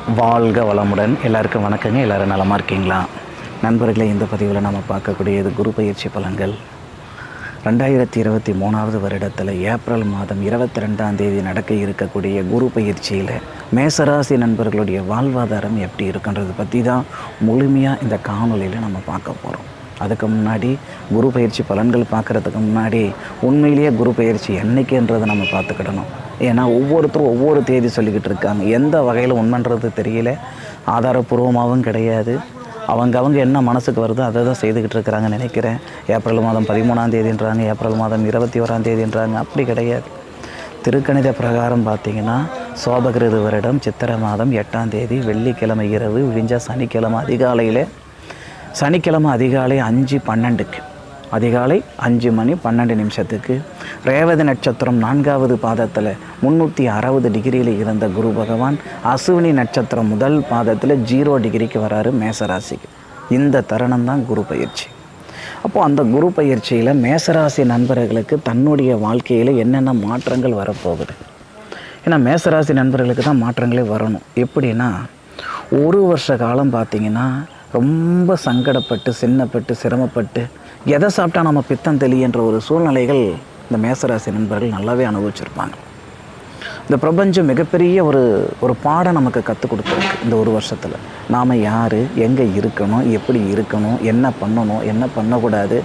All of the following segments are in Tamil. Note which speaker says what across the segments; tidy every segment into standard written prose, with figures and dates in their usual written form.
Speaker 1: வாழ்க வளமுடன். எல்லாருக்கும் வணக்கங்க. எல்லோரும் நலமாக இருக்கீங்களா? நண்பர்களே, இந்த பதிவில் நம்ம பார்க்கக்கூடியது குரு பயிற்சி பலன்கள். 2023 வருடத்தில் ஏப்ரல் மாதம் 22ஆம் தேதி நடக்க இருக்கக்கூடிய குரு பயிற்சியில் மேசராசி நண்பர்களுடைய வாழ்வாதாரம் எப்படி இருக்குன்றது பற்றி தான் முழுமையாக இந்த காணொலியில் நம்ம பார்க்க போகிறோம். அதுக்கு முன்னாடி குரு பயிற்சி பலன்கள் பார்க்குறதுக்கு முன்னாடி உண்மையிலேயே குரு பயிற்சி என்றைக்குன்றதை நம்ம பார்த்துக்கிடணும். ஏன்னா ஒவ்வொருத்தரும் ஒவ்வொரு தேதி சொல்லிக்கிட்டு இருக்காங்க. எந்த வகையில் உண்மைன்றது தெரியல, ஆதாரப்பூர்வமாகவும் கிடையாது. அவங்க என்ன மனசுக்கு வருதோ அதை தான் செய்துக்கிட்டு இருக்கிறாங்கன்னு நினைக்கிறேன். ஏப்ரல் மாதம் 13ஆம் தேதின்றாங்க, ஏப்ரல் மாதம் 21ஆம் தேதின்றாங்க. அப்படி கிடையாது. திருக்கணித பிரகாரம் பார்த்திங்கன்னா சோபகிருது வருடம் சித்திரை மாதம் 8ஆம் தேதி வெள்ளிக்கிழமை இரவு விடிஞ்ச சனிக்கிழமை அதிகாலை 5:12 அதிகாலை 5:12 ரேவதி நட்சத்திரம் 4வது பாதத்தில் 360 டிகிரியில் இருந்த குரு பகவான் அசுவினி நட்சத்திரம் முதல் பாதத்தில் 0 டிகிரிக்கு வராரு மேசராசிக்கு. இந்த தருணம் தான் குரு பயிற்சி. அப்போது அந்த குரு பயிற்சியில் மேசராசி நண்பர்களுக்கு தன்னுடைய வாழ்க்கையில் என்னென்ன மாற்றங்கள் வரப்போகுது? ஏன்னா மேசராசி நண்பர்களுக்கு தான் மாற்றங்களே வரணும். எப்படின்னா, ஒரு வருஷ காலம் பார்த்திங்கன்னா ரொம்ப சங்கடப்பட்டு சின்னப்பட்டு சிரமப்பட்டு எதை சாப்பிட்டா நம்ம பித்தம் தெளியன்ற ஒரு சூழ்நிலைகள் இந்த மேசராசி நண்பர்கள் நல்லாவே அனுபவிச்சிருப்பாங்க. இந்த பிரபஞ்சம் மிகப்பெரிய ஒரு பாடம் நமக்கு கற்றுக் கொடுத்துருக்கு. இந்த ஒரு வருஷத்தில் நாம் யார், எங்கே இருக்கணும், எப்படி இருக்கணும், என்ன பண்ணணும், என்ன பண்ணக்கூடாது,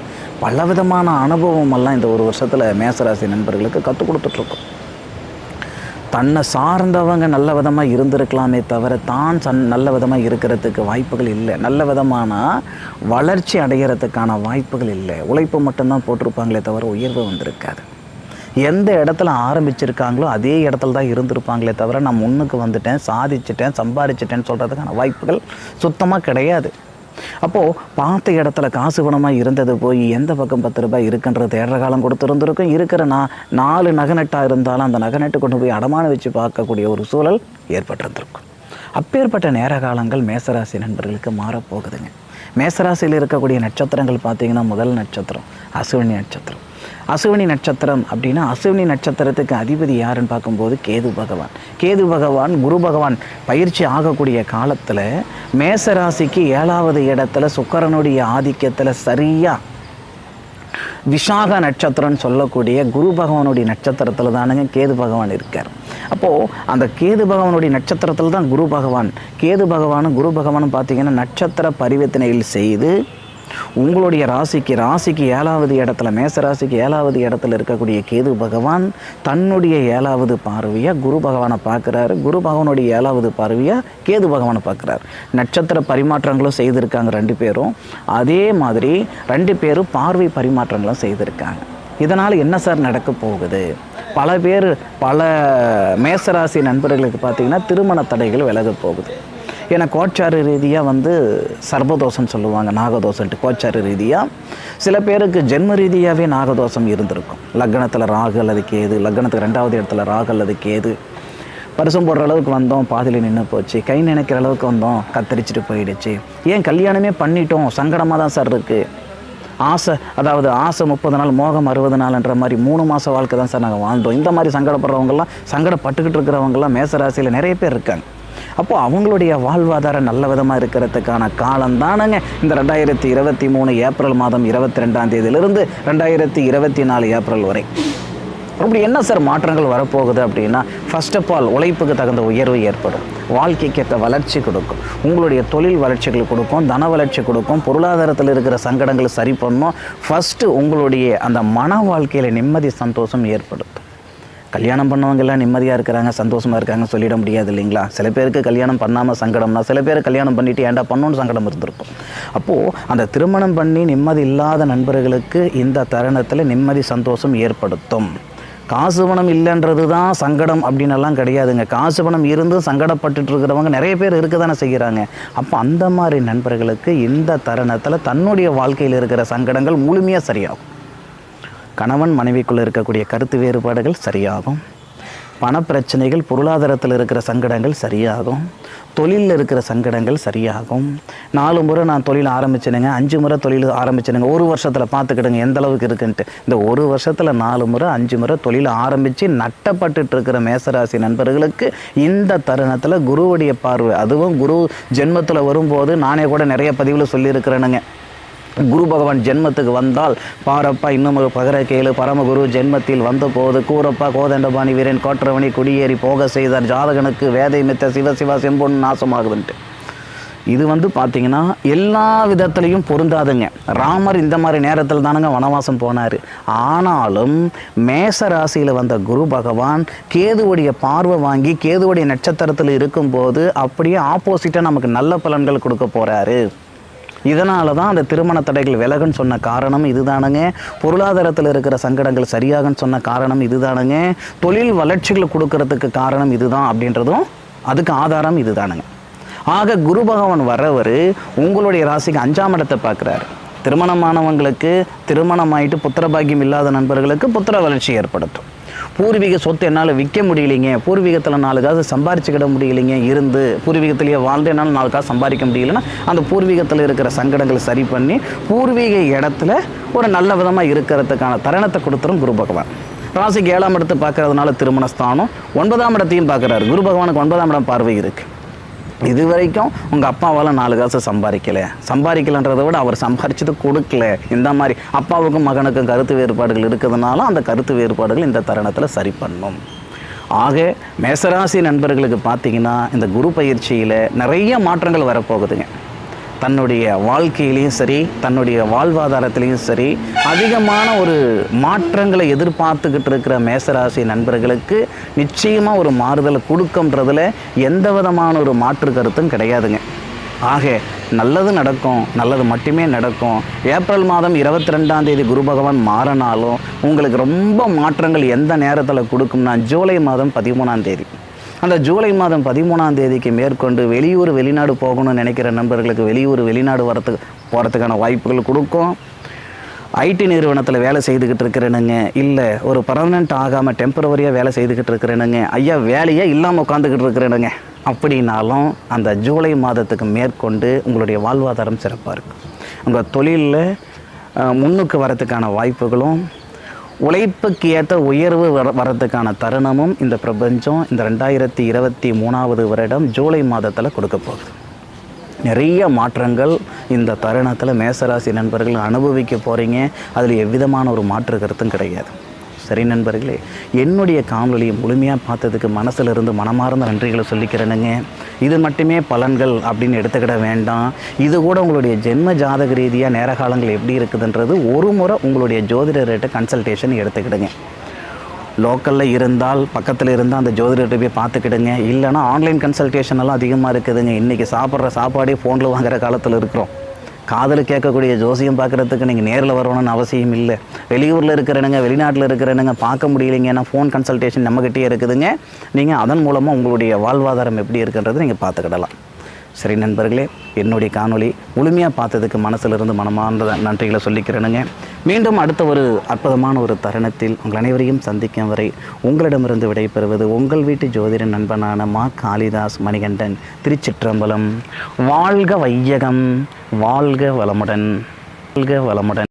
Speaker 1: பலவிதமான அனுபவமெல்லாம் இந்த ஒரு வருஷத்தில் மேசராசி நண்பர்களுக்கு கற்றுக் கொடுத்துட்ருக்கோம். தன்னை சார்ந்தவங்க நல்ல விதமாக இருந்திருக்கலாமே தவிர தான் நல்ல விதமாக இருக்கிறதுக்கு வாய்ப்புகள் இல்லை. நல்ல விதமான வளர்ச்சி அடைகிறதுக்கான வாய்ப்புகள் இல்லை. உழைப்பு மட்டும்தான் போட்டிருப்பாங்களே தவிர உயர்வு வந்திருக்காது. எந்த இடத்துல ஆரம்பிச்சிருக்காங்களோ அதே இடத்துல தான் இருந்திருப்பாங்களே தவிர நான் முன்னுக்கு வந்துட்டேன், சாதிச்சிட்டேன், சம்பாதிச்சிட்டேன்னு சொல்கிறதுக்கான வாய்ப்புகள் சுத்தமாக கிடையாது. அப்போது பார்த்த இடத்துல காசு பணமாக இருந்தது போய் எந்த பக்கம் 10 ரூபாய் இருக்குன்றது தேடுற காலம் கொடுத்துருந்துருக்கும். இருக்கிற 4 நகநட்டாக இருந்தாலும் அந்த நகநட்டு கொண்டு போய் அடமான வச்சு பார்க்கக்கூடிய ஒரு சூழல் ஏற்பட்டிருந்திருக்கும். அப்பேற்பட்ட நேர காலங்கள் மேசராசி நண்பர்களுக்கு மாறப்போகுதுங்க. மேசராசியில் இருக்கக்கூடிய நட்சத்திரங்கள் பார்த்திங்கன்னா, முதல் நட்சத்திரம் அசுவினி நட்சத்திரம். அசுவினி நட்சத்திரம் அப்படின்னா, அசுவினி நட்சத்திரத்துக்கு அதிபதி யாருன்னு பார்க்கும்போது கேது பகவான் குரு பகவான் பயிற்சி ஆகக்கூடிய காலத்தில் மேசராசிக்கு 7வது இடத்துல சுக்கிரனுடைய ஆதிக்கத்தில் சரியாக விஷாக நட்சத்திரம்னு சொல்லக்கூடிய குரு பகவானுடைய நட்சத்திரத்தில் தானுங்க கேது பகவான் இருக்கார். அப்போது அந்த கேது பகவானுடைய நட்சத்திரத்தில் தான் குரு பகவானும் குரு பகவானும் பார்த்திங்கன்னா நட்சத்திர பரிவர்த்தனையில் செய்து உங்களுடைய ராசிக்கு 7வது இடத்துல மேசராசிக்கு 7வது இடத்துல இருக்கக்கூடிய கேது பகவான் தன்னுடைய 7வது பார்வையாக குரு பகவானை பார்க்குறாரு. குரு பகவானுடைய 7வது பார்வையாக கேது பகவானை பார்க்குறாரு. நட்சத்திர பரிமாற்றங்களும் செய்திருக்காங்க 2 பேரும். அதே மாதிரி 2 பேரும் பார்வை பரிமாற்றங்களும் செய்திருக்காங்க. இதனால் என்ன சார் நடக்க போகுது? பல மேசராசி நண்பர்களுக்கு பார்த்திங்கன்னா திருமண தடைகள் விலக போகுது. ஏன்னா கோச்சார ரீதியாக சர்பதோஷம்னு சொல்லுவாங்க, நாகதோஷன்ட்டு. கோச்சார ரீதியாக சில பேருக்கு ஜென்ம ரீதியாகவே நாகதோஷம் இருந்திருக்கும். லக்னத்தில் ராகு அல்லது கேது, லக்னத்துக்கு 2வது இடத்துல ராகு அல்லது கேது. பரிசம் போடுற அளவுக்கு வந்தோம், பாதியில் நின்று போச்சு. கை நினைக்கிற அளவுக்கு வந்தோம், கத்தரிச்சிட்டு போயிடுச்சு. ஏன் கல்யாணமே பண்ணிட்டோம், சங்கடமாக தான் சார் இருக்குது. ஆசை 30 நாள் மோகம் 60 நாள்ன்ற மாதிரி 3 மாத வாழ்க்கை தான் சார் நாங்கள் வாழ்ந்தோம். இந்த மாதிரி சங்கடப்படுறவங்கலாம், சங்கடப்பட்டுக்கிட்டு இருக்கிறவங்கலாம் மேசராசியில் நிறைய பேர் இருக்காங்க. அப்போது அவங்களுடைய வாழ்வாதாரம் நல்ல விதமாக இருக்கிறதுக்கான காலம் தானங்க இந்த 2023 ஏப்ரல் மாதம் 22ஆம் தேதியிலிருந்து 2024 ஏப்ரல் வரை. அப்படி என்ன சார் மாற்றங்கள் வரப்போகுது அப்படின்னா, ஃபர்ஸ்ட் ஆஃப் ஆல் உழைப்புக்கு தகுந்த உயர்வு ஏற்படும். வாழ்க்கைக்கு ஏற்ற வளர்ச்சி கொடுக்கும். உங்களுடைய தொழில் வளர்ச்சிகள் கொடுக்கும், தன வளர்ச்சி கொடுக்கும். பொருளாதாரத்தில் இருக்கிற சங்கடங்களை சரி பண்ணணும். ஃபஸ்ட்டு உங்களுடைய அந்த மன வாழ்க்கையில் நிம்மதி சந்தோஷம் ஏற்படுத்தும். கல்யாணம் பண்ணவங்கெல்லாம் நிம்மதியாக இருக்கிறாங்க, சந்தோஷமாக இருக்காங்க சொல்லிட முடியாது இல்லைங்களா? சில பேருக்கு கல்யாணம் பண்ணாமல் சங்கடம்னா, சில பேர் கல்யாணம் பண்ணிவிட்டு ஏன்டா பண்ணணும்னு சங்கடம் இருந்திருக்கும். அப்போது அந்த திருமணம் பண்ணி நிம்மதி இல்லாத நண்பர்களுக்கு இந்த தருணத்தில் நிம்மதி சந்தோஷம் ஏற்படுத்தும். காசு பணம் இல்லைன்றது தான் சங்கடம் அப்படின்னெல்லாம் கிடையாதுங்க. காசு பணம் இருந்து சங்கடப்பட்டுட்டு இருக்கிறவங்க நிறைய பேர் இருக்க தானே செய்கிறாங்க. அப்போ அந்த மாதிரி நண்பர்களுக்கு இந்த தருணத்தில் தன்னுடைய வாழ்க்கையில் இருக்கிற சங்கடங்கள் முழுமையாக சரியாகும். கணவன் மனைவிக்குள்ளே இருக்கக்கூடிய கருத்து வேறுபாடுகள் சரியாகும். பணப்பிரச்சனைகள், பொருளாதாரத்தில் இருக்கிற சங்கடங்கள் சரியாகும். தொழிலில் இருக்கிற சங்கடங்கள் சரியாகும். 4 முறை நான் தொழில் ஆரம்பிச்சேனுங்க, 5 முறை தொழில் ஆரம்பிச்சேனுங்க, 1 வருஷத்தில் பார்த்துக்கிடுங்க எந்த அளவுக்கு இருக்குன்ட்டு. இந்த 1 வருஷத்தில் 4 முறை 5 முறை தொழில் ஆரம்பித்து நட்டப்பட்டு இருக்கிற மேசராசி நண்பர்களுக்கு இந்த தருணத்தில் குருவுடைய பார்வை, அதுவும் குரு ஜென்மத்தில் வரும்போது நானே கூட நிறைய பதிவில் சொல்லியிருக்கிறேனுங்க. குரு பகவான் ஜென்மத்துக்கு வந்தால் பாரப்பா இன்னும் ஒரு பகர கேளு, பரமகுரு ஜென்மத்தில் வந்தபோது கூரப்பா கோதண்டபாணி வீரன் கோற்றவனி குடியேறி போக செய்தார், ஜாதகனுக்கு வேதை மித்த சிவசிவா செம்பொன் நாசமாகுதுன்ட்டு. இது பார்த்தீங்கன்னா எல்லா விதத்துலையும் பொருந்தாதுங்க. ராமர் இந்த மாதிரி நேரத்தில் தானுங்க வனவாசம் போனார். ஆனாலும் மேச ராசியில் வந்த குரு பகவான் கேதுவுடைய பார்வை வாங்கி கேதுவுடைய நட்சத்திரத்தில் இருக்கும்போது அப்படியே ஆப்போசிட்டாக நமக்கு நல்ல பலன்கள் கொடுக்க போகிறாரு. இதனால தான் அந்த திருமண தடைகள் விலகுன்னு சொன்ன காரணம் இதுதானுங்க. பொருளாதாரத்தில் இருக்கிற சங்கடங்கள் சரியாகன்னு சொன்ன காரணம் இதுதானுங்க. தொழில் வளர்ச்சிகள் கொடுக்கறதுக்கு காரணம் இதுதான் அப்படின்றதும் அதுக்கு ஆதாரம் இதுதானுங்க. ஆக குரு பகவான் வரவர் உங்களுடைய ராசிக்கு 5ஆம் இடத்தை பார்க்குறாரு. திருமணமானவங்களுக்கு, திருமணமாயிட்டு புத்திர பாக்கியம் இல்லாத நண்பர்களுக்கு புத்திர வளர்ச்சி ஏற்படுத்தும். பூர்வீக சொத்து என்னால் விற்க முடியலைங்க, பூர்வீகத்தில் 4 காசு சம்பாரிச்சுக்கிட முடியலைங்க, இருந்து பூர்வீகத்திலேயே வாழ்ந்து என்னால் 4 காசு சம்பாதிக்க முடியலைன்னா அந்த பூர்வீகத்தில் இருக்கிற சங்கடங்களை சரி பண்ணி பூர்வீக இடத்துல ஒரு நல்ல விதமாக இருக்கிறதுக்கான தருணத்தை கொடுத்துரும் குரு பகவான். ராசிக்கு 7ஆம் இடத்தை பார்க்கறதுனால திருமணஸ்தானம், 9ஆம் இடத்தையும் பார்க்குறாரு. குரு பகவானுக்கு 9ஆம் இடம் பார்வை இருக்குது. இது வரைக்கும் உங்கள் அப்பாவால் 4 காசு சம்பாதிக்கலைன்றதை விட அவர் சம்பாரிச்சது கொடுக்கல. இந்த மாதிரி அப்பாவுக்கும் மகனுக்கும் கருத்து வேறுபாடுகள் இருக்கிறதுனால அந்த கருத்து வேறுபாடுகள் இந்த தருணத்தில் சரி பண்ணும். ஆக மேசராசி நண்பர்களுக்கு பார்த்தீங்கன்னா இந்த குரு பயிற்சியில் நிறைய மாற்றங்கள் வரப்போகுதுங்க. தன்னுடைய வாழ்க்கையிலையும் சரி, தன்னுடைய வாழ்வாதாரத்திலையும் சரி அதிகமான ஒரு மாற்றங்களை எதிர்பார்த்துக்கிட்டு இருக்கிற மேசராசி நண்பர்களுக்கு நிச்சயமாக ஒரு மாறுதலை கொடுக்கும்ன்றதில் எந்த விதமான ஒரு மாற்று கருத்தும் கிடையாதுங்க. ஆக நல்லது நடக்கும், நல்லது மட்டுமே நடக்கும். ஏப்ரல் மாதம் 22ஆம் தேதி குரு பகவான் மாறினாலும் உங்களுக்கு ரொம்ப மாற்றங்கள் எந்த நேரத்தில் கொடுக்கும்னா ஜூலை மாதம் 13ஆம் தேதி. அந்த ஜூலை மாதம் 13ஆம் தேதிக்கு மேற்கொண்டு வெளியூர் வெளிநாடு போகணும்னு நினைக்கிற நண்பர்களுக்கு வெளிநாடு போகிறதுக்கான வாய்ப்புகள் கொடுக்கும். ஐடி நிறுவனத்தில் வேலை செய்துக்கிட்டு இருக்கிறேனுங்க, இல்லை ஒரு பர்மனெண்ட் ஆகாமல் டெம்பரவரியாக வேலை செய்துக்கிட்டு இருக்கிறேனுங்க, ஐயா வேலையே இல்லாமல் உட்காந்துக்கிட்டு இருக்கிறேனுங்க அப்படின்னாலும் அந்த ஜூலை மாதத்துக்கு மேற்கொண்டு உங்களுடைய வாழ்வாதாரம் சிறப்பாக இருக்கும். உங்கள் தொழிலில் முன்னுக்கு வரத்துக்கான வாய்ப்புகளும் உழைப்புக்கு ஏற்ற உயர்வு வரதுக்கான தருணமும் இந்த பிரபஞ்சம் இந்த 2023ஆவது வருடம் ஜூலை மாதத்தில் கொடுக்க போகுது. நிறைய மாற்றங்கள் இந்த தருணத்தில் மேசராசி நண்பர்கள் அனுபவிக்க போகிறீங்க. அதில் எவ்விதமான ஒரு மாற்று கருத்தும் கிடையாது. சரி நண்பர்களே, என்னுடைய காணொலியை முழுமையாக பார்த்ததுக்கு மனசிலிருந்து மனமார்ந்த நன்றிகளை சொல்லிக்கிறேனுங்க. இது மட்டுமே பலன்கள் அப்படின்னு எடுத்துக்கிட வேண்டாம். இது கூட உங்களுடைய ஜென்ம ஜாதக ரீதியாக நேர காலங்கள் எப்படி இருக்குதுன்றது ஒரு முறை உங்களுடைய ஜோதிடர்கிட்ட கன்சல்டேஷன் எடுத்துக்கிடுங்க. லோக்கலில் இருந்தால் பக்கத்தில் இருந்தால் அந்த ஜோதிடர்கிட்ட போய் பார்த்துக்கிடுங்க. இல்லைனா ஆன்லைன் கன்சல்டேஷன் எல்லாம் அதிகமாக இருக்குதுங்க. இன்றைக்கி சாப்பிட்ற சாப்பாடே ஃபோனில் வாங்குகிற காலத்தில் இருக்கிறோம். காதில் கேட்கக்கூடிய ஜோசியம் பார்க்குறதுக்கு நீங்கள் நேரில் வரணும்னு அவசியம் இல்லை. வெளியூரில் இருக்கிறனுங்க, வெளிநாட்டில் இருக்கிறனுங்க பார்க்க முடியலைங்கன்னா ஃபோன் கன்சல்டேஷன் நம்மகிட்டே இருக்குதுங்க. நீங்கள் அதன் மூலமாக உங்களுடைய வாழ்வாதாரம் எப்படி இருக்குன்றது நீங்கள் பார்த்துக்கிடலாம். சரி நண்பர்களே, என்னுடைய காணொலி முழுமையாக பார்த்ததுக்கு மனசிலிருந்து மனமார்ந்த நன்றிகளை சொல்லிக்கிறேனுங்க. மீண்டும் அடுத்த ஒரு அற்புதமான ஒரு தருணத்தில் உங்கள் அனைவரையும் சந்திக்கும் வரை உங்களிடமிருந்து விடைபெறுவது உங்கள் வீட்டு ஜோதிட நண்பனான மா காளிதாஸ் மணிகண்டன். திருச்சிற்றம்பலம். வாழ்க வையகம், வாழ்க வளமுடன், வாழ்க வளமுடன்.